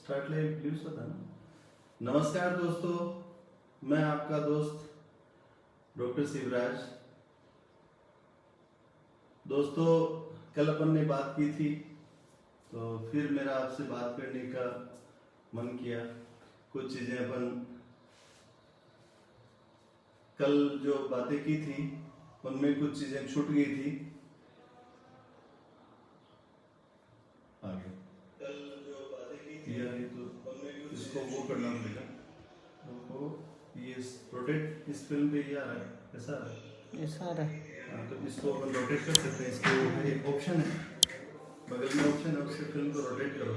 Start ले please होता ना। नमस्कार दोस्तों, मैं आपका दोस्त डॉक्टर शिवराज। दोस्तों, कल अपन ने बात की थी तो फिर मेरा आपसे बात करने का मन किया। कुछ चीजें अपन कल जो बातें की थी उनमें कुछ चीजें छूट गई थी। आगे कल जो बातें की थी तो उनमें कुछ इसको वो करना पड़ेगा। तो ये रोटेट इस फिल्म पे ये आ रहा है, ऐसा आ रहा है, ऐसा आ रहा है। हाँ, तो इसको अपन रोटेट कर सकते हैं। इसको एक ऑप्शन है, बगल में ऑप्शन है, उससे फिल्म को रोटेट करो।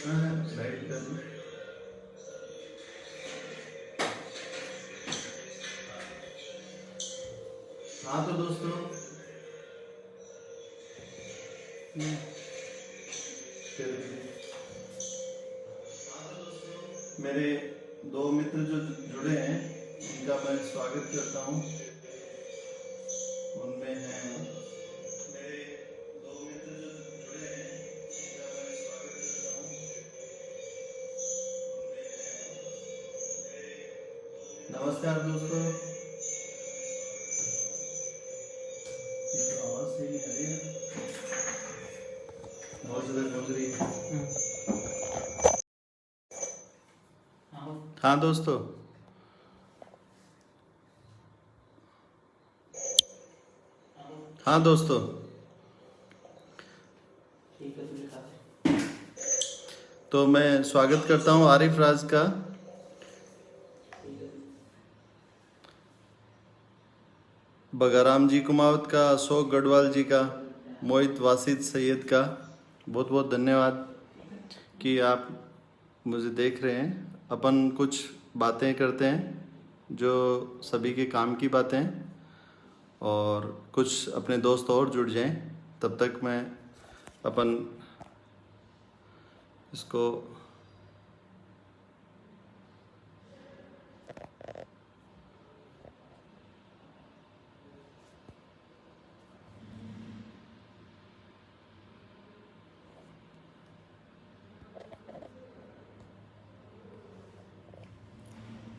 हाँ, राइट कर दो। हाँ तो दोस्तों, मेरे दो मित्र जो जुड़े हैं उनका मैं स्वागत करता हूँ। उनमें हैं मेरे दो मित्र जो जुड़े हैं उनका मैं स्वागत करता हूँ। उनमें हैं मेरे नमस्कार दोस्तों। ये तो आवाज सही नहीं आ रही है, बहुत ज्यादा गूंज रही है। हाँ दोस्तों, हाँ दोस्तों, तो मैं स्वागत करता हूँ आरिफ राज का। बगाराम जी कुमावत का, अशोक गढ़वाल जी का, मोहित वासिद सैयद का बहुत बहुत धन्यवाद कि आप मुझे देख रहे हैं। अपन कुछ बातें करते हैं जो सभी के काम की बातें हैं, और कुछ अपने दोस्त और जुड़ जाएं। तब तक मैं अपन इसको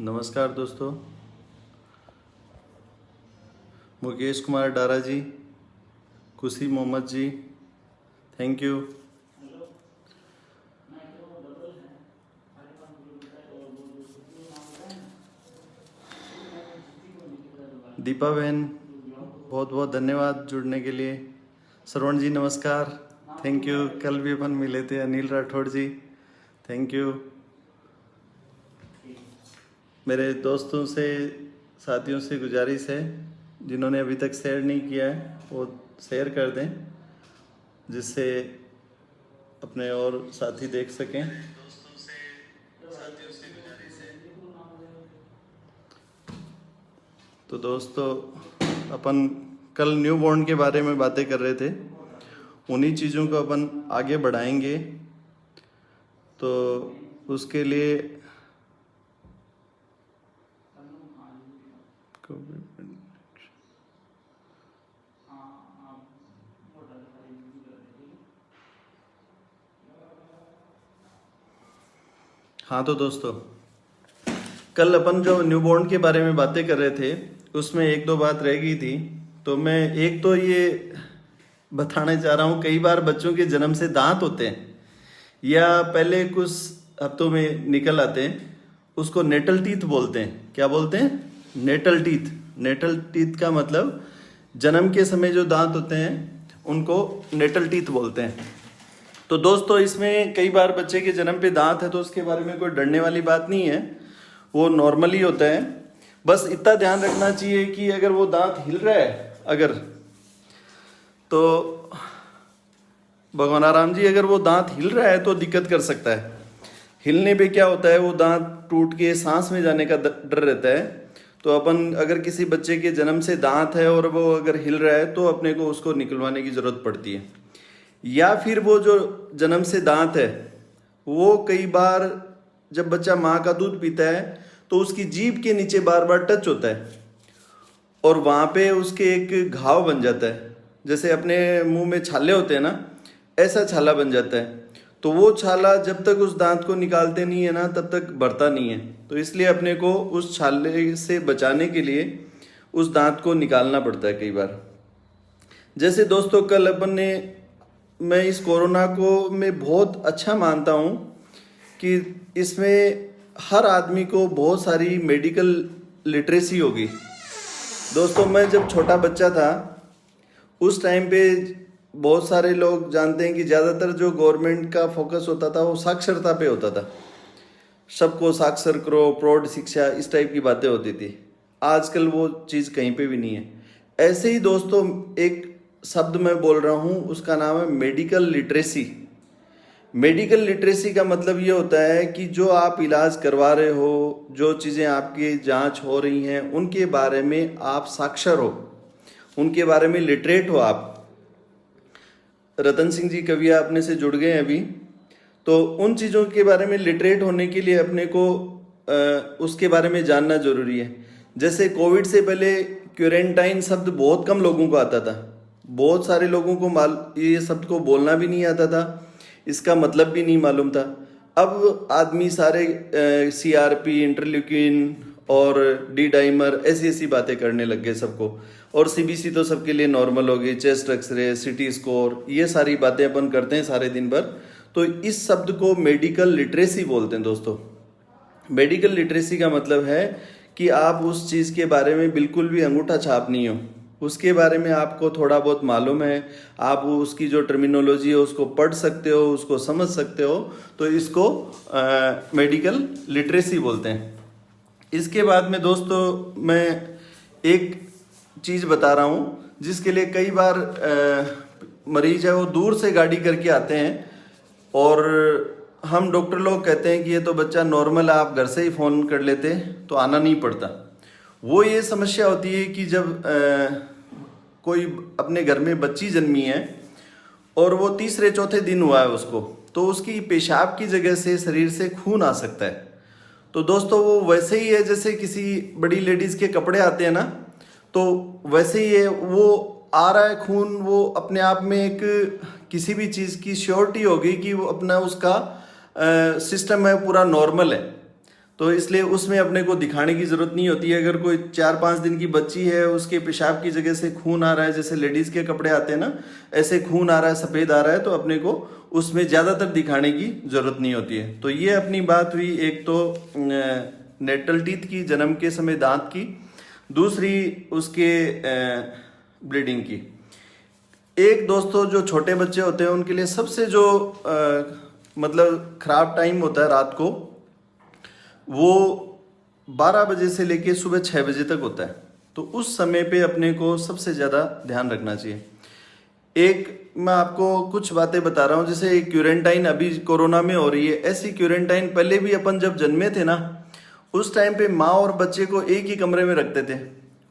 नमस्कार दोस्तों। मुकेश कुमार डारा जी, खुशी मोहम्मद जी, थैंक यू। दीपा बहन, बहुत बहुत धन्यवाद जुड़ने के लिए। श्रवण जी नमस्कार, थैंक यू। कल भी अपन मिले थे। अनिल राठौड़ जी, थैंक यू। मेरे दोस्तों से, साथियों से गुजारिश है, जिन्होंने अभी तक शेयर नहीं किया है वो शेयर कर दें, जिससे अपने और साथी देख सकें। तो दोस्तों, अपन कल न्यू बॉर्न के बारे में बातें कर रहे थे, उन्हीं चीज़ों को अपन आगे बढ़ाएंगे। तो उसके लिए हाँ तो दोस्तों, कल अपन जो न्यूबॉर्न के बारे में बातें कर रहे थे उसमें एक दो बात रह गई थी। तो मैं एक तो ये बताना चाह रहा हूँ, कई बार बच्चों के जन्म से दांत होते हैं या पहले कुछ हफ्तों में निकल आते हैं, उसको नेटल टीथ बोलते हैं। क्या बोलते हैं? Natal teeth. नेटल टीथ का मतलब जन्म के समय जो दांत होते हैं उनको नेटल टीथ बोलते हैं। तो दोस्तों, इसमें कई बार बच्चे के जन्म पे दांत है तो उसके बारे में कोई डरने वाली बात नहीं है, वो नॉर्मली होता है। बस इतना ध्यान रखना चाहिए कि अगर वो दांत हिल रहा है, अगर तो भगवान आराम जी, अगर वो दांत हिल रहा है तो दिक्कत कर सकता है। हिलने पे क्या होता है, वो दांत टूट के सांस में जाने का डर रहता है। तो अपन अगर किसी बच्चे के जन्म से दांत है और वो अगर हिल रहा है तो अपने को उसको निकलवाने की जरूरत पड़ती है। या फिर वो जो जन्म से दांत है वो कई बार जब बच्चा माँ का दूध पीता है तो उसकी जीभ के नीचे बार बार टच होता है और वहाँ पे उसके एक घाव बन जाता है। जैसे अपने मुंह में छाले होते हैं ना, ऐसा छाला बन जाता है। तो वो छाला जब तक उस दांत को निकालते नहीं है ना, तब तक बढ़ता नहीं है। तो इसलिए अपने को उस छाले से बचाने के लिए उस दांत को निकालना पड़ता है कई बार। जैसे दोस्तों कल अपन ने, मैं इस कोरोना को मैं बहुत अच्छा मानता हूँ कि इसमें हर आदमी को बहुत सारी मेडिकल लिटरेसी होगी। दोस्तों मैं जब छोटा बच्चा था उस टाइम पे बहुत सारे लोग जानते हैं कि ज़्यादातर जो गवर्नमेंट का फोकस होता था वो साक्षरता पे होता था। सबको साक्षर करो, प्रौढ़ शिक्षा, इस टाइप की बातें होती थी। आजकल वो चीज़ कहीं पे भी नहीं है। ऐसे ही दोस्तों एक शब्द मैं बोल रहा हूँ, उसका नाम है मेडिकल लिटरेसी। मेडिकल लिटरेसी का मतलब ये होता है कि जो आप इलाज करवा रहे हो, जो चीज़ें आपकी जांच हो रही हैं, उनके बारे में आप साक्षर हो, उनके बारे में लिटरेट हो आप। रतन सिंह जी कविया अपने से जुड़ गए अभी, तो उन चीज़ों के बारे में लिटरेट होने के लिए अपने को उसके बारे में जानना जरूरी है। जैसे कोविड से पहले क्वारंटाइन शब्द बहुत कम लोगों को आता था, बहुत सारे लोगों को ये शब्द को बोलना भी नहीं आता था, इसका मतलब भी नहीं मालूम था। अब आदमी सारे CRP, इंटरल्यूकिन और डी डाइमर ऐसी ऐसी बातें करने लग गए सबको। और CBC तो सबके लिए नॉर्मल हो गई, चेस्ट एक्सरे, CT स्कोर, ये सारी बातें अपन करते हैं सारे दिन भर। तो इस शब्द को मेडिकल लिटरेसी बोलते हैं दोस्तों। मेडिकल लिटरेसी का मतलब है कि आप उस चीज़ के बारे में बिल्कुल भी अंगूठा छाप नहीं हो, उसके बारे में आपको थोड़ा बहुत मालूम है, आप उसकी जो टर्मिनोलॉजी है उसको पढ़ सकते हो, उसको समझ सकते हो, तो इसको मेडिकल लिटरेसी बोलते हैं। इसके बाद में दोस्तों मैं एक चीज़ बता रहा हूँ जिसके लिए कई बार मरीज है वो दूर से गाड़ी करके आते हैं और हम डॉक्टर लोग कहते हैं कि ये तो बच्चा नॉर्मल है, आप घर से ही फ़ोन कर लेते तो आना नहीं पड़ता। वो ये समस्या होती है कि जब कोई अपने घर में बच्ची जन्मी है और वो तीसरे चौथे दिन हुआ है उसको, तो उसकी पेशाब की जगह से शरीर से खून आ सकता है। तो दोस्तों वो वैसे ही है जैसे किसी बड़ी लेडीज़ के कपड़े आते हैं ना, तो वैसे ही है, वो आ रहा है खून, वो अपने आप में एक किसी भी चीज़ की श्योरिटी होगी कि वो अपना उसका सिस्टम है पूरा नॉर्मल है। तो इसलिए उसमें अपने को दिखाने की ज़रूरत नहीं होती है। अगर कोई 4-5 दिन की बच्ची है, उसके पेशाब की जगह से खून आ रहा है, जैसे लेडीज़ के कपड़े आते हैं ना, ऐसे खून आ रहा है, सफ़ेद आ रहा है, तो अपने को उसमें ज़्यादातर दिखाने की ज़रूरत नहीं होती है। तो ये अपनी बात हुई एक तो नेटल टीथ की, जन्म के समय दांत की, दूसरी उसके ब्लीडिंग की। एक दोस्तों जो छोटे बच्चे होते हैं उनके लिए सबसे जो मतलब खराब टाइम होता है रात को, वो 12 बजे से लेके सुबह 6 बजे तक होता है। तो उस समय पे अपने को सबसे ज़्यादा ध्यान रखना चाहिए। एक मैं आपको कुछ बातें बता रहा हूँ, जैसे क्वारंटाइन अभी कोरोना में हो रही है, ऐसी क्वारंटाइन पहले भी अपन जब जन्मे थे ना, उस टाइम पे माँ और बच्चे को एक ही कमरे में रखते थे,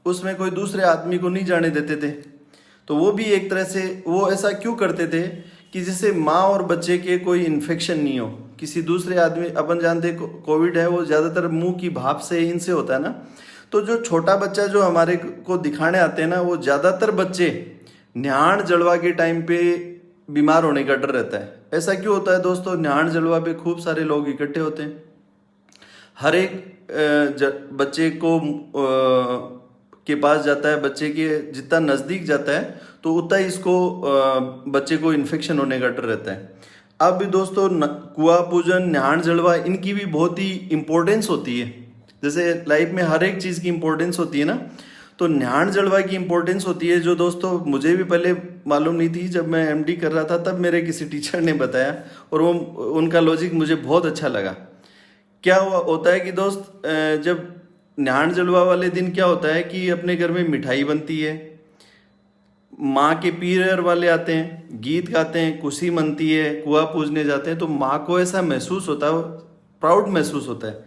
उसमें कोई दूसरे आदमी को नहीं जाने देते थे। तो वो भी एक तरह से वो ऐसा क्यों करते थे कि जिससे माँ और बच्चे के कोई इन्फेक्शन नहीं हो, किसी दूसरे आदमी, अपन जानते कोविड है वो ज़्यादातर मुंह की भाप से इनसे होता है ना। तो जो छोटा बच्चा जो हमारे को दिखाने आते हैं ना, वो ज़्यादातर बच्चे न्हाण जलवा के टाइम पे बीमार होने का डर रहता है। ऐसा क्यों होता है दोस्तों? न्हाण जलवा पे खूब सारे लोग इकट्ठे होते हैं, हर एक बच्चे को के पास जाता है, बच्चे के जितना नज़दीक जाता है तो उतना ही इसको बच्चे को इन्फेक्शन होने का डर रहता है। अब भी दोस्तों कुआ पूजन, न्हाण जलवा, इनकी भी बहुत ही इम्पोर्टेंस होती है। जैसे लाइफ में हर एक चीज़ की इम्पोर्टेंस होती है ना, तो न्हाण जलवा की इम्पोर्टेंस होती है, जो दोस्तों मुझे भी पहले मालूम नहीं थी। जब मैं MD कर रहा था तब मेरे किसी टीचर ने बताया और वो उनका लॉजिक मुझे बहुत अच्छा लगा। क्या होता है कि दोस्त जब न्हाण जलवा वाले दिन क्या होता है कि अपने घर में मिठाई बनती है, माँ के पीरियड वाले आते हैं, गीत गाते हैं, खुशी मनती है, कुआं पूजने जाते हैं, तो माँ को ऐसा महसूस होता है, प्राउड महसूस होता है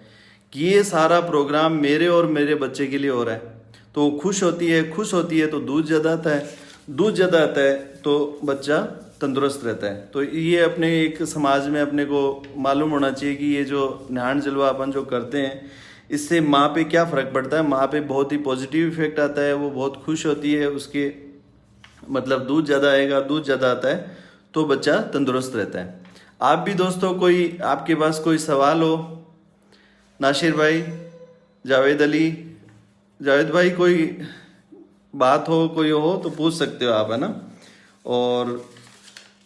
कि ये सारा प्रोग्राम मेरे और मेरे बच्चे के लिए हो रहा है। तो खुश होती है तो दूध ज़्यादा आता है, दूध ज़्यादा आता है तो बच्चा तंदुरुस्त रहता है। तो ये अपने एक समाज में अपने को मालूम होना चाहिए कि ये जो न्हाण जलवा अपन जो करते हैं, इससे माँ पे क्या फ़र्क पड़ता है। माँ पे बहुत ही पॉजिटिव इफेक्ट आता है, वो बहुत खुश होती है, उसके मतलब दूध ज़्यादा आएगा, दूध ज़्यादा आता है तो बच्चा तंदुरुस्त रहता है। आप भी दोस्तों कोई आपके पास कोई सवाल हो, नासिर भाई, जावेद अली, जावेद भाई, कोई बात हो, कोई हो तो पूछ सकते हो आप, है ना।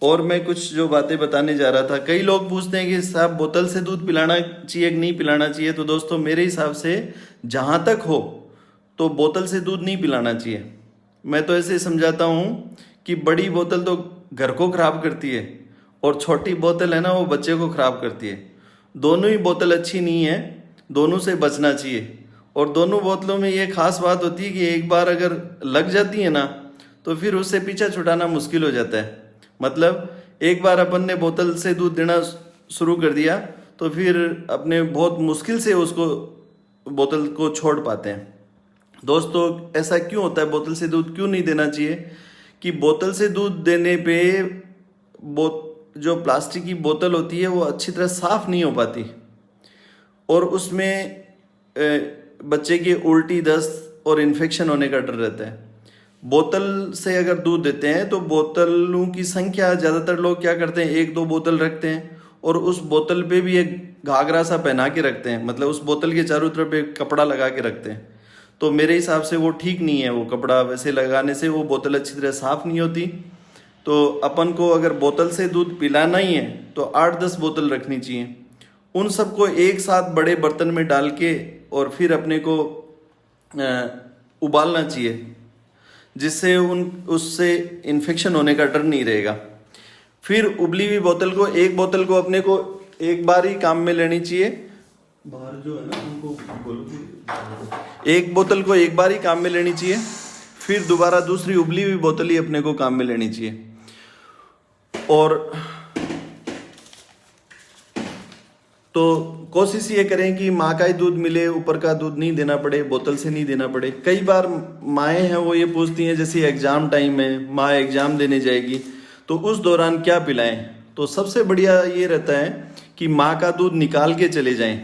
और मैं कुछ जो बातें बताने जा रहा था, कई लोग पूछते हैं कि साहब बोतल से दूध पिलाना चाहिए कि नहीं पिलाना चाहिए। तो दोस्तों मेरे हिसाब से जहाँ तक हो तो बोतल से दूध नहीं पिलाना चाहिए। मैं तो ऐसे समझाता हूँ कि बड़ी बोतल तो घर को खराब करती है और छोटी बोतल है ना वो बच्चे को खराब करती है। दोनों ही बोतल अच्छी नहीं है, दोनों से बचना चाहिए। और दोनों बोतलों में ये खास बात होती है कि एक बार अगर लग जाती है ना तो फिर उससे पीछा छुड़ाना मुश्किल हो जाता है। मतलब एक बार अपन ने बोतल से दूध देना शुरू कर दिया तो फिर अपने बहुत मुश्किल से उसको बोतल को छोड़ पाते हैं। दोस्तों ऐसा क्यों होता है, बोतल से दूध क्यों नहीं देना चाहिए कि बोतल से दूध देने पे जो प्लास्टिक की बोतल होती है वो अच्छी तरह साफ नहीं हो पाती और उसमें बच्चे की उल्टी, दस्त और इन्फेक्शन होने का डर रहता है। बोतल से अगर दूध देते हैं तो बोतलों की संख्या, ज़्यादातर लोग क्या करते हैं, 1-2 बोतल रखते हैं और उस बोतल पे भी एक घाघरा सा पहना के रखते हैं, मतलब उस बोतल के चारों तरफ एक कपड़ा लगा के रखते हैं। तो मेरे हिसाब से वो ठीक नहीं है, वो कपड़ा वैसे लगाने से वो बोतल अच्छी तरह साफ नहीं होती। तो अपन को अगर बोतल से दूध पिलाना ही है तो 8-10 बोतल रखनी चाहिए, उन सबको एक साथ बड़े बर्तन में डाल के और फिर अपने को उबालना चाहिए, जिससे उससे इन्फेक्शन होने का डर नहीं रहेगा। फिर उबली हुई बोतल को, एक बोतल को अपने को एक बार ही काम में लेनी चाहिए। बाहर जो है ना उनको बोलो, एक बोतल को एक बार ही काम में लेनी चाहिए, फिर दोबारा दूसरी उबली हुई बोतल ही अपने को काम में लेनी चाहिए। और तो कोशिश ये करें कि माँ का ही दूध मिले, ऊपर का दूध नहीं देना पड़े, बोतल से नहीं देना पड़े। कई बार माएँ हैं वो ये पूछती हैं, जैसे एग्जाम टाइम है, माँ एग्जाम देने जाएगी तो उस दौरान क्या पिलाएं। तो सबसे बढ़िया ये रहता है कि माँ का दूध निकाल के चले जाएं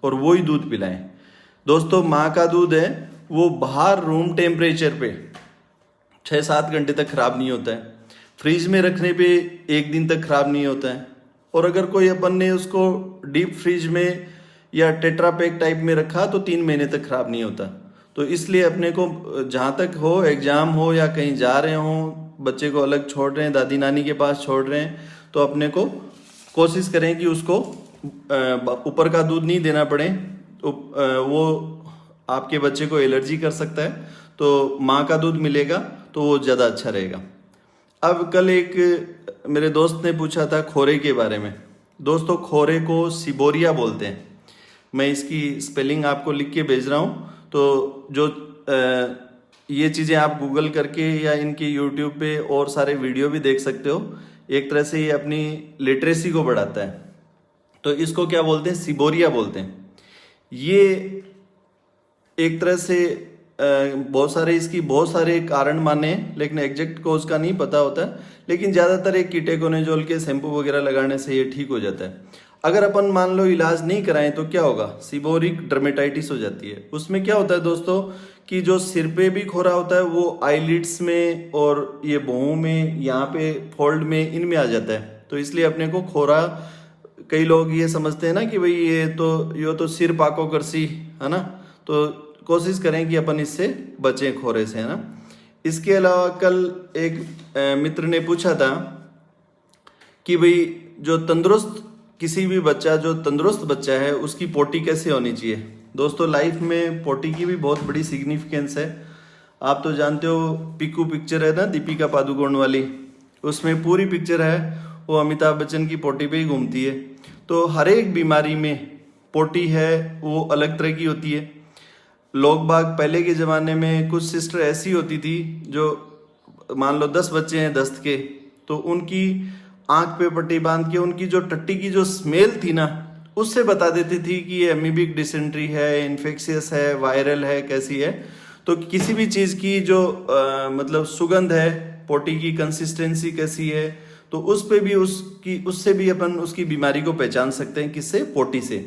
और वो ही दूध पिलाएं। दोस्तों माँ का दूध है वो बाहर रूम टेम्परेचर पे 6-7 घंटे तक खराब नहीं होता है, फ्रिज में रखने पे 1 दिन तक खराब नहीं होता है, और अगर कोई अपन ने उसको डीप फ्रिज में या टेट्रा पैक टाइप में रखा तो 3 महीने तक खराब नहीं होता। तो इसलिए अपने को जहाँ तक हो, एग्जाम हो या कहीं जा रहे हो, बच्चे को अलग छोड़ रहे हैं, दादी नानी के पास छोड़ रहे हैं, तो अपने को कोशिश करें कि उसको ऊपर का दूध नहीं देना पड़े। तो वो आपके बच्चे को एलर्जी कर सकता है, तो माँ का दूध मिलेगा तो वो ज़्यादा अच्छा रहेगा। अब कल एक मेरे दोस्त ने पूछा था खोरे के बारे में। दोस्तों खोरे को सिबोरिया बोलते हैं, मैं इसकी स्पेलिंग आपको लिख के भेज रहा हूँ। तो जो ये चीज़ें आप गूगल करके या इनके यूट्यूब पे और सारे वीडियो भी देख सकते हो। एक तरह से ये अपनी लिटरेसी को बढ़ाता है। तो इसको क्या बोलते हैं, सिबोरिया बोलते हैं। ये एक तरह से इसकी बहुत सारे कारण माने, लेकिन एग्जैक्ट कोज का नहीं पता होता है, लेकिन ज़्यादातर एक कीटेकोनेजोल के शैम्पू वगैरह लगाने से ये ठीक हो जाता है। अगर अपन मान लो इलाज नहीं कराएं तो क्या होगा, सीबोरिक डर्मेटाइटिस हो जाती है। उसमें क्या होता है दोस्तों कि जो सिर पे भी खोरा होता है वो आईलिड्स में और ये भौं में, यहाँ पे फोल्ड में, इनमें आ जाता है। तो इसलिए अपने को खोरा, कई लोग ये समझते हैं ना कि भाई ये तो सिर पाको करसी है ना, तो कोशिश करें कि अपन इससे बचें, खोरे से, है ना। इसके अलावा कल एक मित्र ने पूछा था कि भाई किसी भी बच्चा जो तंदुरुस्त बच्चा है उसकी पोटी कैसे होनी चाहिए। दोस्तों लाइफ में पोटी की भी बहुत बड़ी सिग्निफिकेंस है। आप तो जानते हो पिकू पिक्चर है ना, दीपिका पादुकोण वाली, उसमें पूरी पिक्चर है वो अमिताभ बच्चन की पोटी पे ही घूमती है। तो हर एक बीमारी में पोटी है वो अलग तरह की होती है। लोग बाग पहले के ज़माने में कुछ सिस्टर ऐसी होती थी जो मान लो 10 बच्चे हैं दस्त के, तो उनकी आंख पे पट्टी बांध के उनकी जो टट्टी की जो स्मेल थी ना उससे बता देती थी कि ये एमीबिक डिसेंट्री है, इन्फेक्शियस है, वायरल है, कैसी है। तो किसी भी चीज़ की जो मतलब सुगंध है, पोटी की कंसिस्टेंसी कैसी है, तो उस पे भी उससे भी अपन उसकी बीमारी को पहचान सकते हैं। किससे? पोटी से।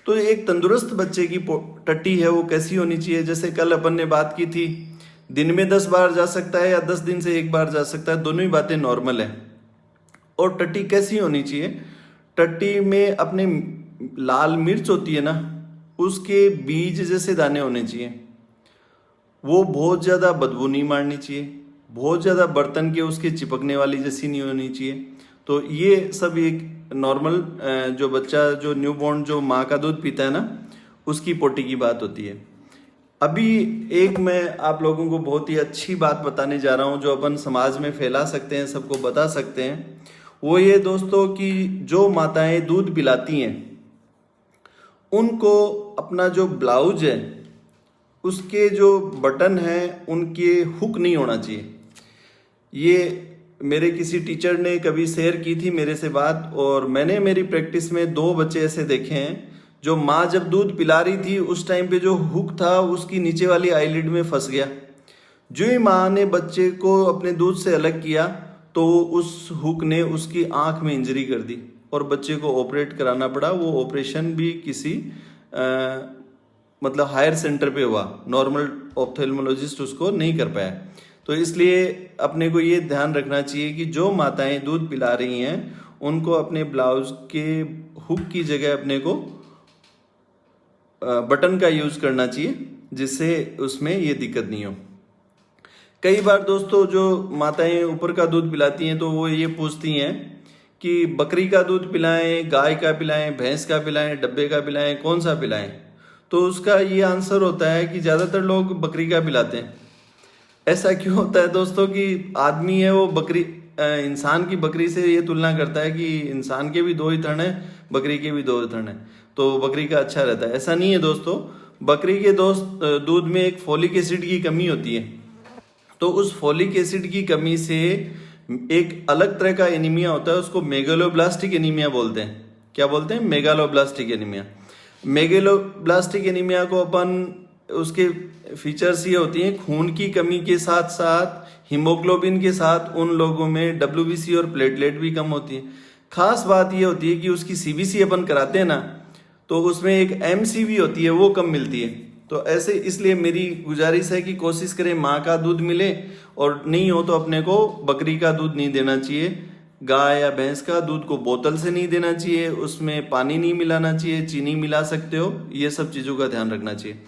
तो एक तंदुरुस्त बच्चे की टट्टी है वो कैसी होनी चाहिए। जैसे कल अपन ने बात की थी दिन में 10 बार जा सकता है या 10 दिन से एक बार जा सकता है, दोनों ही बातें नॉर्मल है। और टट्टी कैसी होनी चाहिए? टट्टी में अपने लाल मिर्च होती है ना, उसके बीज जैसे दाने होने चाहिए। वो बहुत ज़्यादा बदबू नहीं मारनी चाहिए, बहुत ज़्यादा बर्तन के उसके चिपकने वाली जैसी नहीं होनी चाहिए। तो ये सब एक नॉर्मल जो बच्चा जो न्यूबॉर्न जो माँ का दूध पीता है ना, उसकी पोटी की बात होती है। अभी एक मैं आप लोगों को बहुत ही अच्छी बात बताने जा रहा हूँ जो अपन समाज में फैला सकते हैं, सबको बता सकते हैं। वो ये दोस्तों कि जो माताएं दूध पिलाती हैं उनको अपना जो ब्लाउज है उसके जो बटन हैं उनके हुक नहीं होना चाहिए। ये मेरे किसी टीचर ने कभी शेयर की थी मेरे से बात, और मैंने मेरी प्रैक्टिस में 2 बच्चे ऐसे देखे हैं जो माँ जब दूध पिला रही थी उस टाइम पे जो हुक था उसकी नीचे वाली आईलिड में फंस गया। जो ही माँ ने बच्चे को अपने दूध से अलग किया तो उस हुक ने उसकी आंख में इंजरी कर दी और बच्चे को ऑपरेट कराना पड़ा। वो ऑपरेशन भी किसी मतलब हायर सेंटर पे हुआ, नॉर्मल ऑप्थेल्मोलॉजिस्ट उसको नहीं कर पाया। तो इसलिए अपने को ये ध्यान रखना चाहिए कि जो माताएं दूध पिला रही हैं उनको अपने ब्लाउज के हुक की जगह अपने को बटन का यूज करना चाहिए, जिससे उसमें ये दिक्कत नहीं हो। कई बार दोस्तों जो माताएं ऊपर का दूध पिलाती हैं तो वो ये पूछती हैं कि बकरी का दूध पिलाएं, गाय का पिलाएं, भैंस का पिलाएं, डब्बे का पिलाएं, कौन सा पिलाएं? तो उसका ये आंसर होता है कि ज़्यादातर लोग बकरी का पिलाते हैं। ऐसा क्यों होता है दोस्तों कि आदमी है वो बकरी इंसान की बकरी से ये तुलना करता है कि इंसान के भी 2 ही थन है, बकरी के भी 2 थन है, तो बकरी का अच्छा रहता है। ऐसा नहीं है दोस्तों। बकरी के दूध में एक फोलिक एसिड की कमी होती है, तो उस फोलिक एसिड की कमी से एक अलग तरह का एनीमिया होता है, उसको मेगालोब्लास्टिक एनीमिया बोलते हैं। क्या बोलते हैं? Megaloblastic anaemia. मेगालोब्लास्टिक एनीमिया को अपन उसके फीचर्स ये होती हैं, खून की कमी के साथ साथ हीमोग्लोबिन के साथ उन लोगों में WBC और प्लेटलेट भी कम होती है। खास बात ये होती है कि उसकी CBC अपन कराते हैं ना, तो उसमें एक MCV होती है, वो कम मिलती है। तो ऐसे इसलिए मेरी गुजारिश है कि कोशिश करें माँ का दूध मिले, और नहीं हो तो अपने को बकरी का दूध नहीं देना चाहिए। गाय या भैंस का दूध को बोतल से नहीं देना चाहिए, उसमें पानी नहीं मिलाना चाहिए, चीनी मिला सकते हो, ये सब चीज़ों का ध्यान रखना चाहिए।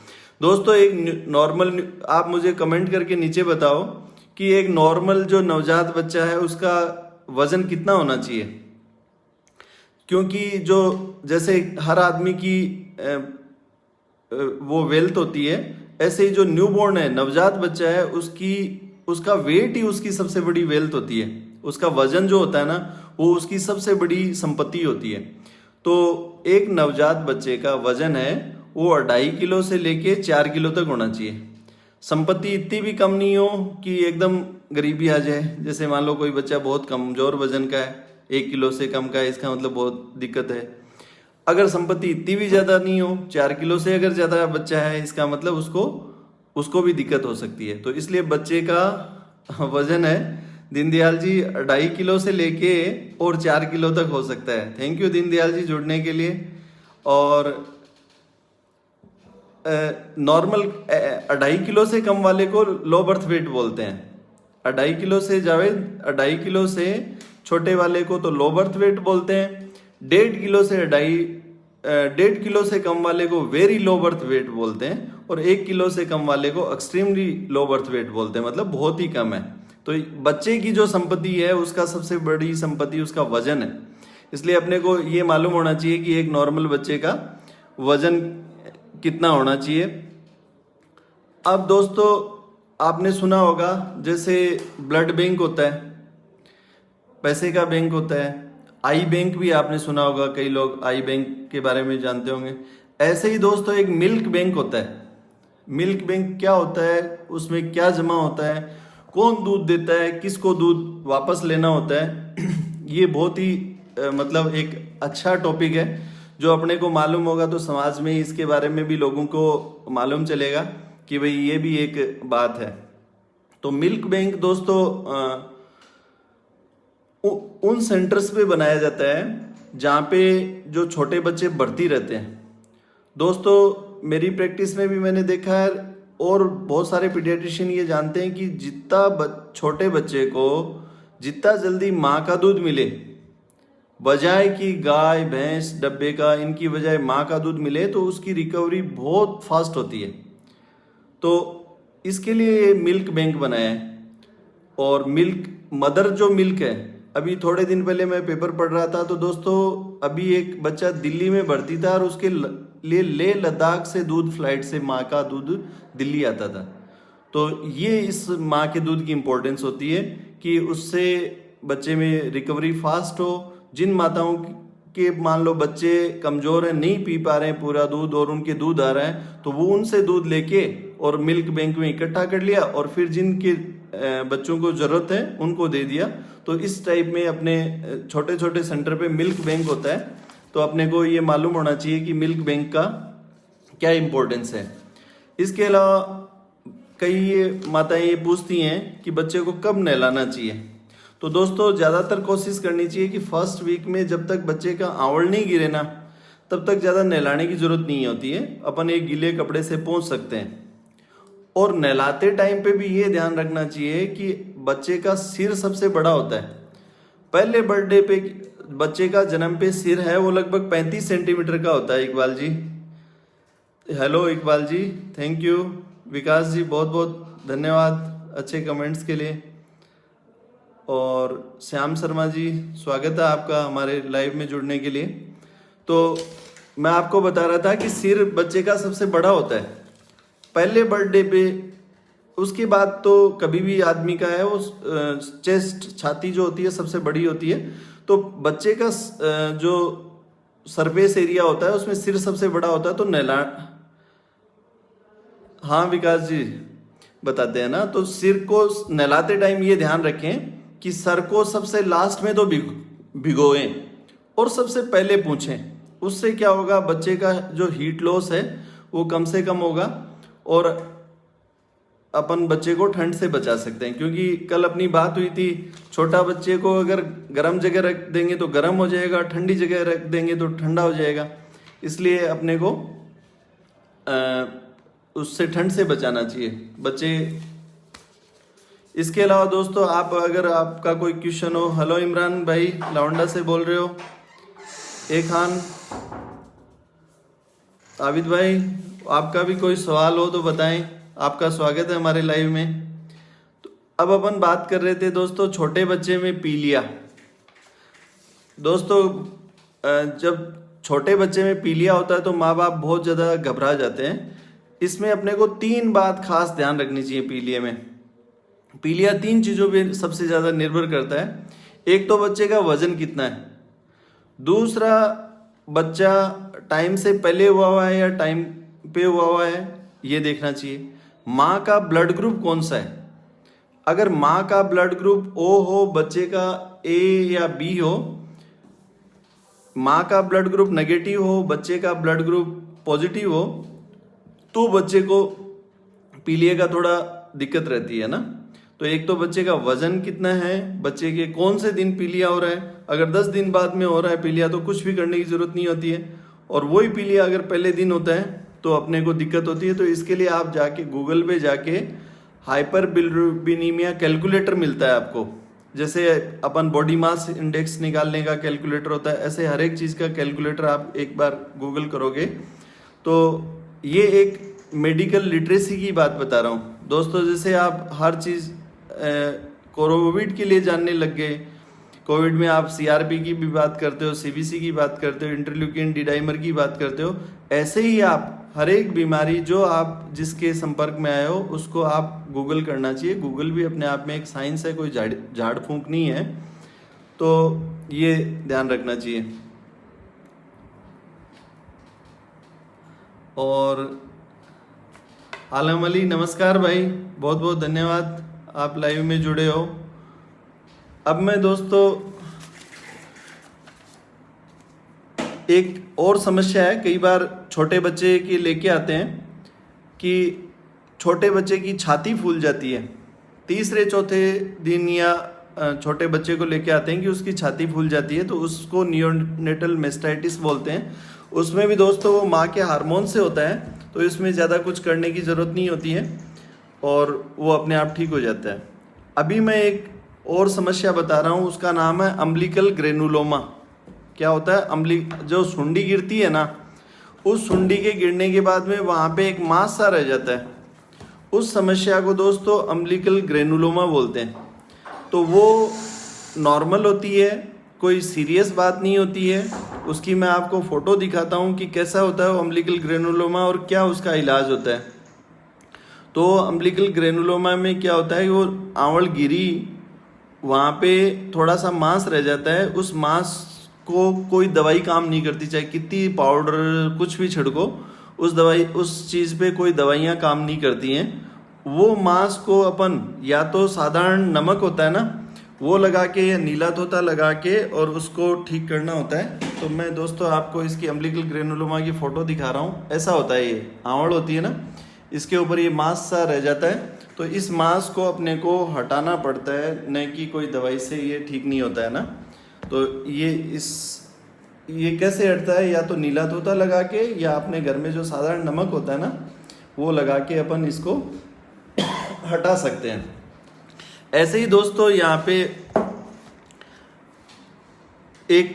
दोस्तों एक नॉर्मल, आप मुझे कमेंट करके नीचे बताओ कि एक नॉर्मल जो नवजात बच्चा है उसका वजन कितना होना चाहिए? क्योंकि जो जैसे हर आदमी की वो वेल्थ होती है, ऐसे ही जो न्यूबॉर्न है, नवजात बच्चा है, उसका वेट ही उसकी सबसे बड़ी वेल्थ होती है। उसका वजन जो होता है ना, वो उसकी सबसे बड़ी संपत्ति होती है। तो एक नवजात बच्चे का वजन है वो 2.5 किलो से लेके 4 किलो तक होना चाहिए। संपत्ति इतनी भी कम नहीं हो कि एकदम गरीबी आ जाए। जैसे मान लो कोई बच्चा बहुत कमजोर वजन का है, 1 किलो से कम का है, इसका मतलब बहुत दिक्कत है। अगर संपत्ति इतनी भी ज्यादा नहीं हो, 4 किलो से अगर ज्यादा बच्चा है, इसका मतलब उसको भी दिक्कत हो सकती है। तो इसलिए बच्चे का वजन है दीनदयाल जी 2.5 किलो से लेके और 4 किलो तक हो सकता है। थैंक यू दीनदयाल जी जुड़ने के लिए। और नॉर्मल 2.5 किलो से कम वाले को लो बर्थ वेट बोलते हैं। 2.5 किलो से जावेद 2.5 किलो से छोटे वाले को तो लो बर्थ वेट बोलते हैं। 1.5 किलो से 1.5 किलो से कम वाले को वेरी लो बर्थ वेट बोलते हैं, और 1 किलो से कम वाले को एक्सट्रीमली लो बर्थ वेट बोलते हैं, मतलब बहुत ही कम है। तो बच्चे की जो संपत्ति है उसका सबसे बड़ी संपत्ति उसका वजन है। इसलिए अपने को ये मालूम होना चाहिए कि एक नॉर्मल बच्चे का वजन कितना होना चाहिए। अब दोस्तों आपने सुना होगा जैसे ब्लड बैंक होता है, पैसे का बैंक होता है, आई बैंक भी आपने सुना होगा, कई लोग आई बैंक के बारे में जानते होंगे। ऐसे ही दोस्तों एक मिल्क बैंक होता है। मिल्क बैंक क्या होता है, उसमें क्या जमा होता है, कौन दूध देता है, किसको दूध वापस लेना होता है, ये बहुत ही मतलब एक अच्छा टॉपिक है जो अपने को मालूम होगा तो समाज में इसके बारे में भी लोगों को मालूम चलेगा कि भाई ये भी एक बात है। तो मिल्क बैंक दोस्तों उन सेंटर्स पे बनाया जाता है जहाँ पे जो छोटे बच्चे भर्ती रहते हैं। दोस्तों मेरी प्रैक्टिस में भी मैंने देखा है और बहुत सारे पीडियाट्रिशियन ये जानते हैं कि जितना छोटे बच्चे को जितना जल्दी माँ का दूध मिले, बजाय कि गाय भैंस डब्बे का, इनकी बजाय माँ का दूध मिले तो उसकी रिकवरी बहुत फास्ट होती है। तो इसके लिए ये मिल्क बैंक बनाया है। और मिल्क मदर जो मिल्क है, अभी थोड़े दिन पहले मैं पेपर पढ़ रहा था तो दोस्तों अभी एक बच्चा दिल्ली में भर्ती था और उसके लिए लेह लद्दाख से दूध फ्लाइट से माँ का दूध दिल्ली आता था। तो ये इस माँ के दूध की इम्पोर्टेंस होती है कि उससे बच्चे में रिकवरी फास्ट हो। जिन माताओं के मान लो बच्चे कमज़ोर हैं, नहीं पी पा रहे हैं पूरा दूध और उनके दूध आ रहा है, तो वो उनसे दूध लेके और मिल्क बैंक में इकट्ठा कर लिया और फिर जिनके बच्चों को ज़रूरत है उनको दे दिया। तो इस टाइप में अपने छोटे छोटे सेंटर पे मिल्क बैंक होता है। तो अपने को ये मालूम होना चाहिए कि मिल्क बैंक का क्या इम्पोर्टेंस है। इसके अलावा कई माताएं ये पूछती हैं कि बच्चे को कब नहलाना चाहिए। तो दोस्तों ज़्यादातर कोशिश करनी चाहिए कि फर्स्ट वीक में जब तक बच्चे का आंवल नहीं गिरे ना, तब तक ज़्यादा नहलाने की ज़रूरत नहीं होती है। अपन एक गीले कपड़े से पोंछ सकते हैं। और नहलाते टाइम पे भी ये ध्यान रखना चाहिए कि बच्चे का सिर सबसे बड़ा होता है। पहले बर्थडे पे बच्चे का जन्म पे सिर है वो लगभग 35 सेंटीमीटर का होता है। Iqbal ji, hello Iqbal ji, thank you. Vikas ji बहुत बहुत धन्यवाद अच्छे कमेंट्स के लिए। और श्याम शर्मा जी, स्वागत है आपका हमारे लाइव में जुड़ने के लिए। तो मैं आपको बता रहा था कि सिर बच्चे का सबसे बड़ा होता है पहले बर्थडे पे। उसके बाद तो कभी भी आदमी का है वो चेस्ट, छाती जो होती है सबसे बड़ी होती है। तो बच्चे का जो सरफेस एरिया होता है उसमें सिर सबसे बड़ा होता है। तो हाँ विकास जी बताते हैं ना। तो सिर को नहलाते टाइम ये ध्यान रखें कि सर को सबसे लास्ट में तो भिगोएं और सबसे पहले पूछें। उससे क्या होगा, बच्चे का जो हीट लॉस है वो कम से कम होगा और अपन बच्चे को ठंड से बचा सकते हैं। क्योंकि कल अपनी बात हुई थी, छोटा बच्चे को अगर गर्म जगह रख देंगे तो गर्म हो जाएगा, ठंडी जगह रख देंगे तो ठंडा हो जाएगा। इसलिए अपने को उससे ठंड से बचाना चाहिए बच्चे। इसके अलावा दोस्तों आप अगर आपका कोई क्वेश्चन हो, हेलो इमरान भाई लावंडा से बोल रहे हो, ए खान, आबिद भाई आपका भी कोई सवाल हो तो बताएं। आपका स्वागत है हमारे लाइव में। तो अब अपन बात कर रहे थे दोस्तों छोटे बच्चे में पीलिया। दोस्तों जब छोटे बच्चे में पीलिया होता है तो माँ बाप बहुत ज़्यादा घबरा जाते हैं। इसमें अपने को 3 बात खास ध्यान रखनी चाहिए पीलिया में। पीलिया 3 चीज़ों पे सबसे ज़्यादा निर्भर करता है। एक तो बच्चे का वजन कितना है, दूसरा बच्चा टाइम से पहले हुआ है या टाइम पे हुआ है ये देखना चाहिए। माँ का ब्लड ग्रुप कौन सा है। अगर माँ का ब्लड ग्रुप ओ हो, बच्चे का ए या बी हो, माँ का ब्लड ग्रुप नेगेटिव हो, बच्चे का ब्लड ग्रुप पॉजिटिव हो, तो बच्चे को पीलिया का थोड़ा दिक्कत रहती है ना। तो एक तो बच्चे का वजन कितना है, बच्चे के कौन से दिन पीलिया हो रहा है। अगर 10 दिन बाद में हो रहा है पीलिया तो कुछ भी करने की जरूरत नहीं होती है। और वही पीलिया अगर पहले दिन होता है तो अपने को दिक्कत होती है। तो इसके लिए आप जाके गूगल पे जाके हाइपर बिलिरुबिनीमिया कैलकुलेटर मिलता है आपको। जैसे अपन बॉडी मास इंडेक्स निकालने का कैलकुलेटर होता है, ऐसे हर एक चीज़ का कैलकुलेटर आप एक बार गूगल करोगे तो ये एक मेडिकल लिटरेसी की बात बता रहा हूँ दोस्तों। जैसे आप हर चीज़ कोविड के लिए जानने लग गए, कोविड में आप सीआरपी की भी बात करते हो, सीबीसी की बात करते हो, इंटरल्यूकिन डी-डाइमर की बात करते हो, ऐसे ही आप हर एक बीमारी जो आप जिसके संपर्क में आए हो उसको आप गूगल करना चाहिए। गूगल भी अपने आप में एक साइंस है, कोई झाड़ फूंक नहीं है। तो ये ध्यान रखना चाहिए। और आलम अली नमस्कार भाई, बहुत बहुत धन्यवाद आप लाइव में जुड़े हो। अब मैं दोस्तों एक और समस्या है, कई बार छोटे बच्चे की लेके आते हैं कि छोटे बच्चे की छाती फूल जाती है। तीसरे चौथे दिन या छोटे बच्चे को लेके आते हैं कि उसकी छाती फूल जाती है, तो उसको नियोनेटल मेस्टाइटिस बोलते हैं। उसमें भी दोस्तों वो माँ के हार्मोन से होता है। तो इसमें ज़्यादा कुछ करने की ज़रूरत नहीं होती है और वो अपने आप ठीक हो जाता है। अभी मैं एक और समस्या बता रहा हूँ, उसका नाम है अम्बिलिकल ग्रेनुलोमा। क्या होता है? जो सुंडी गिरती है ना, उस सुंडी के गिरने के बाद में वहाँ पे एक मांस सा रह जाता है, उस समस्या को दोस्तों अम्बिलिकल ग्रेनुलोमा बोलते हैं। तो वो नॉर्मल होती है, कोई सीरियस बात नहीं होती है। उसकी मैं आपको फ़ोटो दिखाता हूँ कि कैसा होता है वो अम्बिलिकल ग्रेनुलोमा और क्या उसका इलाज होता है। तो अम्बिलिकल ग्रेनुलोमा में क्या होता है, वो आंवल गिरी, वहाँ पे थोड़ा सा मांस रह जाता है, उस मांस को कोई दवाई काम नहीं करती, चाहे कितनी पाउडर कुछ भी छिड़को, उस चीज़ पे कोई दवाइयाँ काम नहीं करती हैं। वो मांस को अपन या तो साधारण नमक होता है ना, वो लगा के या नीला तोता लगा के और उसको ठीक करना होता है। तो मैं दोस्तों आपको इसकी अम्बिलिकल ग्रेनुलोमा की फ़ोटो दिखा रहा हूँ। ऐसा होता है, ये आंवल होती है ना, इसके ऊपर ये मांस सा रह जाता है। तो इस मांस को अपने को हटाना पड़ता है, न कि कोई दवाई से ये ठीक नहीं होता है ना। तो ये कैसे हटता है? या तो नीला तोता लगा के या अपने घर में जो साधारण नमक होता है ना, वो लगा के अपन इसको हटा सकते हैं। ऐसे ही दोस्तों यहाँ पे एक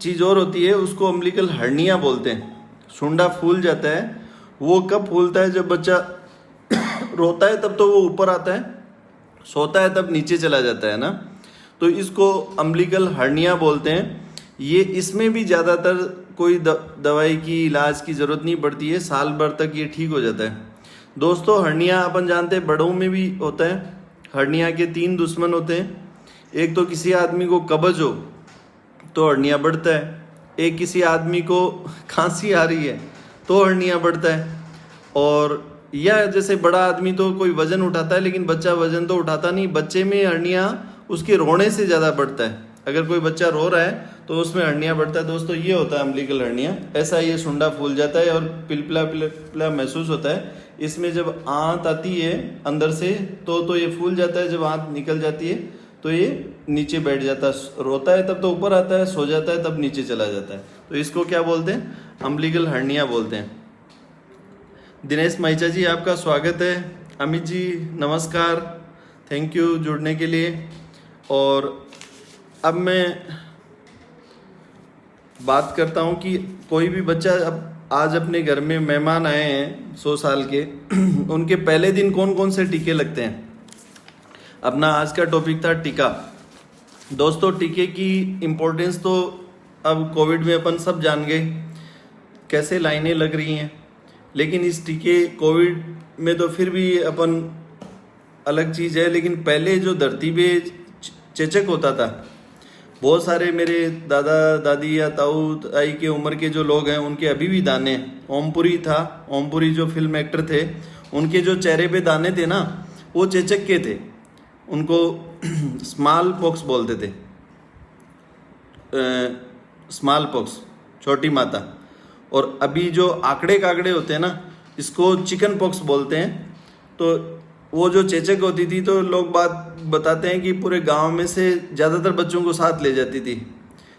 चीज़ और होती है, उसको अम्बिलिकल हर्निया बोलते हैं। सूंडा फूल जाता है। वो कब फूलता है? जब बच्चा रोता है तब तो वो ऊपर आता है, सोता है तब नीचे चला जाता है ना। तो इसको अम्बिलिकल हर्निया बोलते हैं। ये इसमें भी ज़्यादातर कोई दवाई की इलाज की ज़रूरत नहीं पड़ती है, साल भर तक ये ठीक हो जाता है। दोस्तों हर्निया अपन जानते हैं बड़ों में भी होता है। हर्निया के 3 दुश्मन होते हैं। एक तो किसी आदमी को कब्ज हो तो हर्निया बढ़ता है, एक किसी आदमी को खांसी आ रही है तो हर्निया बढ़ता है, और या जैसे बड़ा आदमी तो कोई वजन उठाता है लेकिन बच्चा वजन तो उठाता नहीं, बच्चे में हर्निया उसके रोने से ज़्यादा बढ़ता है। अगर कोई बच्चा रो रहा है तो उसमें हर्निया बढ़ता है। दोस्तों ये होता है अम्बिलिकल हर्निया। ऐसा ये सुंडा फूल जाता है और पिलपिला पिलपिला महसूस होता है। इसमें जब आंत आती है अंदर से तो ये फूल जाता है, जब आंत निकल जाती है तो ये नीचे बैठ जाता है। रोता है तब तो ऊपर आता है, सो जाता है तब नीचे चला जाता है। तो इसको क्या बोलते हैं? अम्बिलिकल हर्निया बोलते हैं। दिनेश माइचा जी आपका स्वागत है। अमित जी नमस्कार, थैंक यू जुड़ने के लिए। और अब मैं बात करता हूँ कि कोई भी बच्चा अब आज अपने घर में मेहमान आए हैं 100 साल के, उनके पहले दिन कौन कौन से टीके लगते हैं। अपना आज का टॉपिक था टीका। दोस्तों टीके की इम्पोर्टेंस तो अब कोविड में अपन सब जान गए, कैसे लाइनें लग रही हैं। लेकिन इस टीके कोविड में तो फिर भी अपन अलग चीज़ है, लेकिन पहले जो धरती पे चेचक होता था, बहुत सारे मेरे दादा दादी या ताऊ ताई के उम्र के जो लोग हैं उनके अभी भी दाने। ओमपुरी था, ओमपुरी जो फिल्म एक्टर थे, उनके जो चेहरे पे दाने थे ना, वो चेचक के थे। उनको स्मॉल पॉक्स बोलते थे, स्मॉल पॉक्स, छोटी माता। और अभी जो आंकड़े काकड़े होते हैं ना, इसको चिकन पॉक्स बोलते हैं। तो वो जो चेचक होती थी तो लोग बात बताते हैं कि पूरे गांव में से ज़्यादातर बच्चों को साथ ले जाती थी,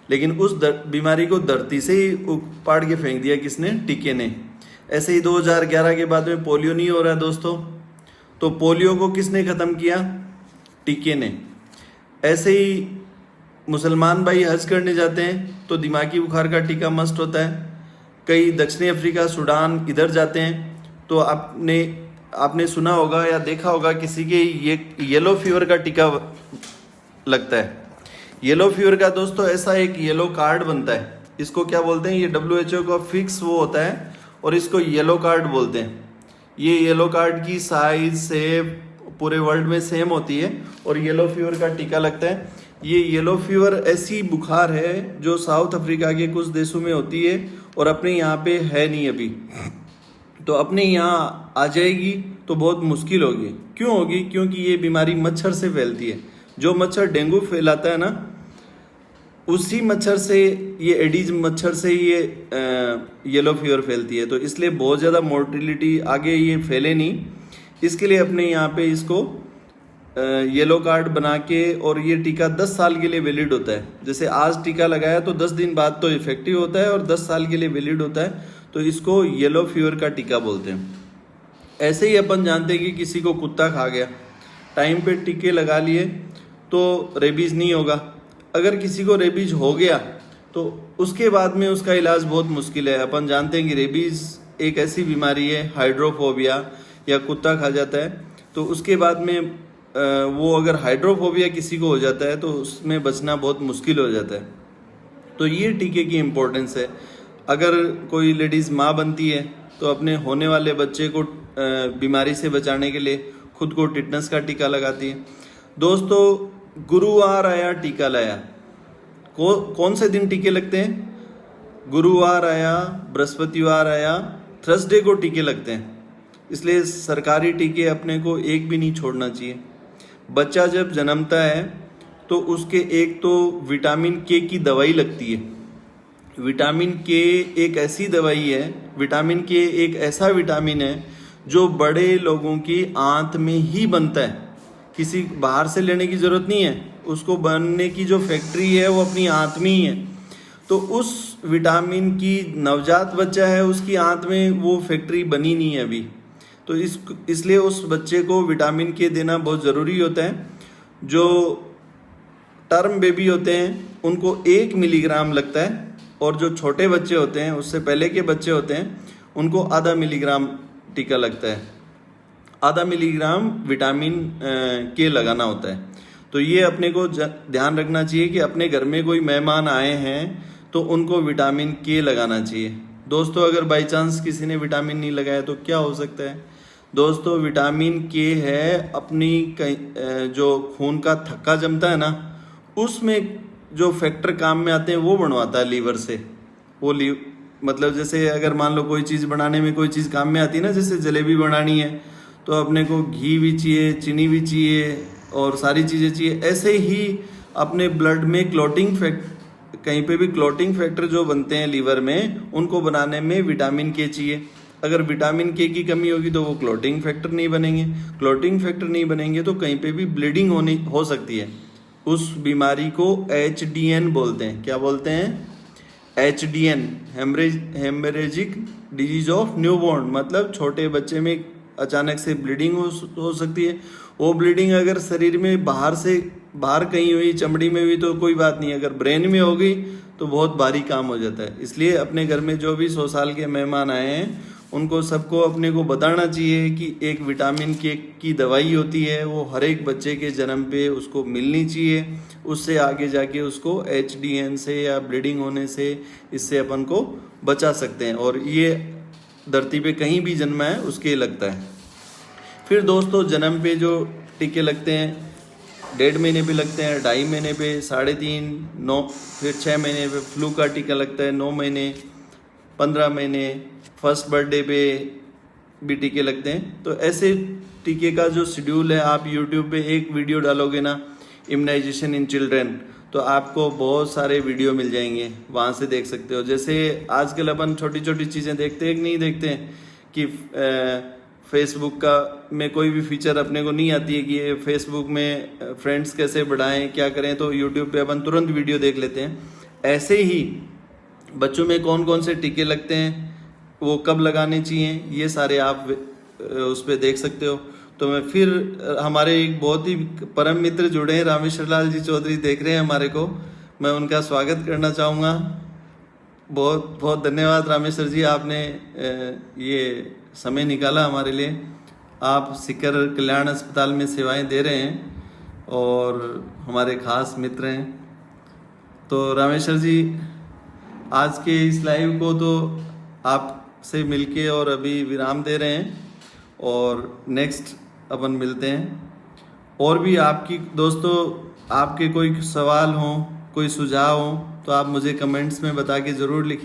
लेकिन उस बीमारी को धरती से ही उपाड़ के फेंक दिया किसने? टीके ने। ऐसे ही 2011 के बाद में पोलियो नहीं हो रहा है दोस्तों, तो पोलियो को किसने ख़त्म किया? टीके ने। ऐसे ही मुसलमान भाई हज करने जाते हैं तो दिमागी बुखार का टीका मस्ट होता है। कई दक्षिणी अफ्रीका, सूडान इधर जाते हैं तो आपने सुना होगा या देखा होगा किसी के ये येलो फीवर का टीका लगता है। येलो फीवर का दोस्तों ऐसा एक येलो कार्ड बनता है, इसको क्या बोलते हैं? ये WHO का फिक्स वो होता है और इसको येलो कार्ड बोलते हैं। ये येलो कार्ड की साइज से पूरे वर्ल्ड में सेम होती है और येलो फीवर का टीका लगता है। ये येलो फीवर ऐसी बुखार है जो साउथ अफ्रीका के कुछ देशों में होती है और अपने यहाँ पे है नहीं अभी। तो अपने यहाँ आ जाएगी तो बहुत मुश्किल होगी। क्यों होगी? क्योंकि ये बीमारी मच्छर से फैलती है। जो मच्छर डेंगू फैलाता है ना, उसी मच्छर से, ये एडीज मच्छर से ये येलो फीवर फैलती है। तो इसलिए बहुत ज़्यादा मोर्टिलिटी, आगे ये फैले नहीं, इसके लिए अपने यहाँ पे इसको येलो कार्ड बना के, और ये टीका 10 साल के लिए वैलिड होता है। जैसे आज टीका लगाया तो 10 दिन बाद तो इफेक्टिव होता है और 10 साल के लिए वैलिड होता है। तो इसको येलो फीवर का टीका बोलते हैं। ऐसे ही अपन जानते हैं कि किसी को कुत्ता खा गया, टाइम पे टीके लगा लिए तो रेबीज नहीं होगा। अगर किसी को रेबीज हो गया तो उसके बाद में उसका इलाज बहुत मुश्किल है। अपन जानते हैं कि रेबीज एक ऐसी बीमारी है, हाइड्रोफोबिया, या कुत्ता खा जाता है तो उसके बाद में वो अगर हाइड्रोफोबिया किसी को हो जाता है तो उसमें बचना बहुत मुश्किल हो जाता है। तो ये टीके की इम्पोर्टेंस है। अगर कोई लेडीज़ माँ बनती है तो अपने होने वाले बच्चे को बीमारी से बचाने के लिए खुद को टिटनस का टीका लगाती है। दोस्तों, गुरुवार आया टीका लाया, कौन से दिन टीके लगते हैं? गुरुवार आया, बृहस्पतिवार आया, थर्सडे को टीके लगते हैं। इसलिए सरकारी टीके अपने को एक भी नहीं छोड़ना चाहिए। बच्चा जब जन्मता है तो उसके एक तो विटामिन के की दवाई लगती है। विटामिन के एक ऐसी दवाई है, विटामिन के एक ऐसा विटामिन है जो बड़े लोगों की आंत में ही बनता है, किसी बाहर से लेने की जरूरत नहीं है। उसको बनने की जो फैक्ट्री है वो अपनी आंत में ही है। तो उस विटामिन की नवजात बच्चा है, उसकी आंत में वो फैक्ट्री बनी नहीं है अभी, तो इसलिए उस बच्चे को विटामिन के देना बहुत ज़रूरी होता है। जो टर्म बेबी होते हैं उनको 1 मिलीग्राम लगता है, और जो छोटे बच्चे होते हैं, उससे पहले के बच्चे होते हैं, उनको आधा मिलीग्राम टीका लगता है। आधा मिलीग्राम विटामिन के लगाना होता है। तो ये अपने को ध्यान रखना चाहिए कि अपने घर में कोई मेहमान आए हैं तो उनको विटामिन के लगाना चाहिए। दोस्तों, अगर बाई चांस किसी ने विटामिन नहीं लगाया तो क्या हो सकता है? दोस्तों, विटामिन के है अपनी जो खून का थक्का जमता है ना, उसमें जो फैक्टर काम में आते हैं वो बनवाता है लीवर से। वो मतलब जैसे अगर मान लो कोई चीज़ बनाने में कोई चीज़ काम में आती है ना, जैसे जलेबी बनानी है तो अपने को घी भी चाहिए, चीनी भी चाहिए और सारी चीज़ें चाहिए। ऐसे ही अपने ब्लड में क्लॉटिंग कहीं पे भी क्लॉटिंग फैक्टर जो बनते हैं लीवर में, उनको बनाने में विटामिन के चाहिए। अगर विटामिन के की कमी होगी तो वो क्लॉटिंग फैक्टर नहीं बनेंगे। क्लॉटिंग फैक्टर नहीं बनेंगे तो कहीं पे भी ब्लीडिंग हो सकती है। उस बीमारी को HDN बोलते हैं। क्या बोलते हैं? HDN, haemorrhagic disease of newborn, मतलब छोटे बच्चे में अचानक से ब्लीडिंग हो सकती है। वो ब्लीडिंग अगर शरीर में बाहर कहीं हुई, चमड़ी में हुई तो कोई बात नहीं, अगर ब्रेन में हो गई तो बहुत भारी काम हो जाता है। इसलिए अपने घर में जो भी 100 साल के मेहमान आए हैं उनको सबको अपने को बताना चाहिए कि एक विटामिन के की दवाई होती है, वो हर एक बच्चे के जन्म पे उसको मिलनी चाहिए। उससे आगे जाके उसको HDN से या ब्लीडिंग होने से इससे अपन को बचा सकते हैं। और ये धरती पे कहीं भी जन्मा है उसके लगता है। फिर दोस्तों, जन्म पे जो टीके लगते हैं, 1.5 महीने पे लगते हैं, 2.5 महीने पे, 3.5, 9, फिर 6 महीने पे फ्लू का टीका लगता है, 9 महीने, 15 महीने, फर्स्ट बर्थडे पे भी टीके लगते हैं। तो ऐसे टीके का जो शेड्यूल है, आप यूट्यूब पे एक वीडियो डालोगे ना, इम्यूनाइजेशन इन चिल्ड्रेन, तो आपको बहुत सारे वीडियो मिल जाएंगे, वहाँ से देख सकते हो। जैसे आजकल अपन छोटी छोटी चीज़ें देखते हैं कि नहीं देखते हैं कि फेसबुक का में कोई भी फीचर अपने को नहीं आती है कि ये फेसबुक में फ्रेंड्स कैसे बढ़ाएं, क्या करें, तो यूट्यूब पे अपन तुरंत वीडियो देख लेते हैं। ऐसे ही बच्चों में कौन कौन से टीके लगते हैं, वो कब लगाने चाहिए, ये सारे आप उस पर देख सकते हो। तो मैं फिर हमारे एक बहुत ही परम मित्र जुड़े हैं, रामेश्वर लाल जी चौधरी देख रहे हैं हमारे को, मैं उनका स्वागत करना चाहूँगा। बहुत बहुत धन्यवाद रामेश्वर जी, आपने ये समय निकाला हमारे लिए। आप सिकर कल्याण अस्पताल में सेवाएं दे रहे हैं और हमारे खास मित्र हैं। तो रामेश्वर जी, आज के इस लाइव को तो आपसे मिलके और अभी विराम दे रहे हैं, और नेक्स्ट अपन मिलते हैं। और भी आपकी दोस्तों, आपके कोई सवाल हो, कोई सुझाव हो तो आप मुझे कमेंट्स में बता के ज़रूर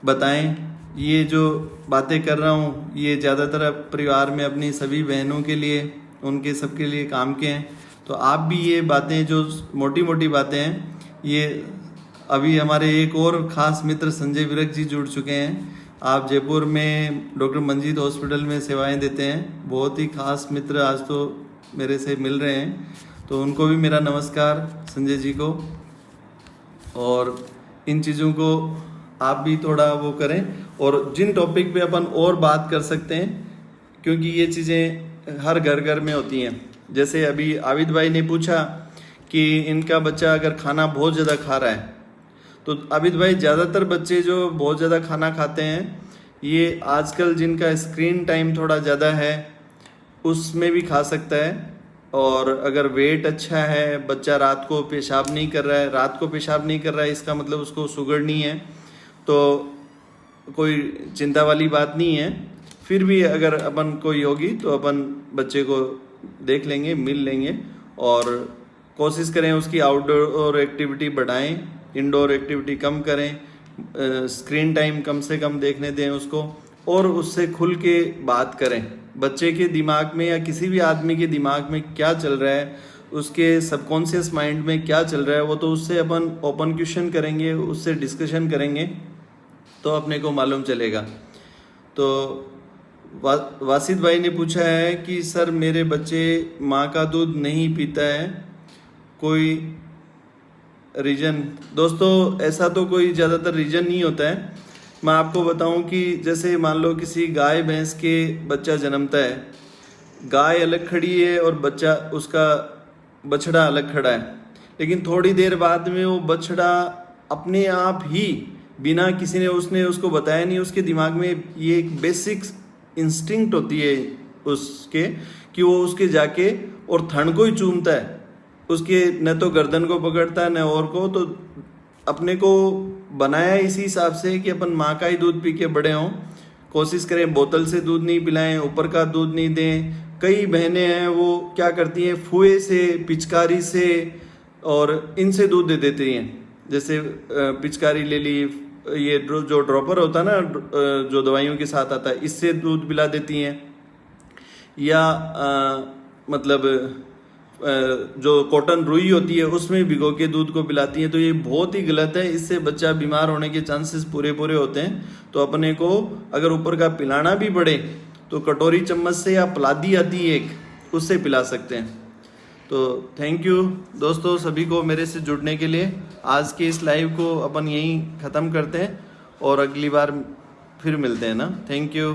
बताएं। ये जो बातें कर रहा हूँ ये ज़्यादातर परिवार में अपनी सभी बहनों के लिए, उनके सबके लिए काम के हैं। तो आप भी ये बातें जो मोटी मोटी बातें हैं, ये अभी हमारे एक और ख़ास मित्र संजय विरक जी जुड़ चुके हैं। आप जयपुर में डॉक्टर मंजीत हॉस्पिटल में सेवाएं देते हैं, बहुत ही खास मित्र आज तो मेरे से मिल रहे हैं, तो उनको भी मेरा नमस्कार संजय जी को। और इन चीज़ों को आप भी थोड़ा वो करें, और जिन टॉपिक पे अपन और बात कर सकते हैं, क्योंकि ये चीज़ें हर घर घर में होती हैं। जैसे अभी आविद भाई ने पूछा कि इनका बच्चा अगर खाना बहुत ज़्यादा खा रहा है, तो आबिद भाई ज़्यादातर बच्चे जो बहुत ज़्यादा खाना खाते हैं, ये आजकल जिनका स्क्रीन टाइम थोड़ा ज़्यादा है उसमें भी खा सकता है। और अगर वेट अच्छा है, बच्चा रात को पेशाब नहीं कर रहा है, रात को पेशाब नहीं कर रहा है इसका मतलब उसको शुगर नहीं है, तो कोई चिंता वाली बात नहीं है। फिर भी अगर अपन कोई होगी तो अपन बच्चे को देख लेंगे, मिल लेंगे, और कोशिश करें उसकी आउटडोर एक्टिविटी बढ़ाएं, इंडोर एक्टिविटी कम करें, स्क्रीन टाइम कम से कम देखने दें उसको, और उससे खुल के बात करें। बच्चे के दिमाग में या किसी भी आदमी के दिमाग में क्या चल रहा है, उसके सबकॉन्शियस माइंड में क्या चल रहा है, वो तो उससे अपन ओपन क्वेश्चन करेंगे, उससे डिस्कशन करेंगे तो अपने को मालूम चलेगा। तो वासिद भाई ने पूछा है कि सर मेरे बच्चे माँ का दूध नहीं पीता है, कोई रीजन? दोस्तों ऐसा तो कोई ज़्यादातर रीजन नहीं होता है। मैं आपको बताऊं कि जैसे मान लो किसी गाय भैंस के बच्चा जन्मता है, गाय अलग खड़ी है और बच्चा उसका बछड़ा अलग खड़ा है, लेकिन थोड़ी देर बाद में वो बछड़ा अपने आप ही, बिना किसी ने उसको बताया नहीं, उसके दिमाग में ये एक बेसिक इंस्टिंक्ट होती है उसके, कि वो उसके जाके और थन को ही चूमता है, उसके न तो गर्दन को पकड़ता है न और को। तो अपने को बनाया इसी हिसाब से कि अपन माँ का ही दूध पी के बड़े हों। कोशिश करें बोतल से दूध नहीं पिलाएं, ऊपर का दूध नहीं दें। कई बहनें हैं वो क्या करती हैं, फुए से, पिचकारी से और इनसे दूध दे देती हैं। जैसे पिचकारी ले ली, ये जो ड्रॉपर होता है ना, जो दवाइयों के साथ आता है, इससे दूध पिला देती हैं, या मतलब जो कॉटन रुई होती है उसमें भिगो के दूध को पिलाती हैं। तो ये बहुत ही गलत है, इससे बच्चा बीमार होने के चांसेस पूरे होते हैं। तो अपने को अगर ऊपर का पिलाना भी पड़े तो कटोरी चम्मच से या प्लादी आती है एक, उससे पिला सकते हैं। तो थैंक यू दोस्तों सभी को मेरे से जुड़ने के लिए। आज के इस लाइव को अपन यहीं ख़त्म करते हैं और अगली बार फिर मिलते हैं ना। Thank you.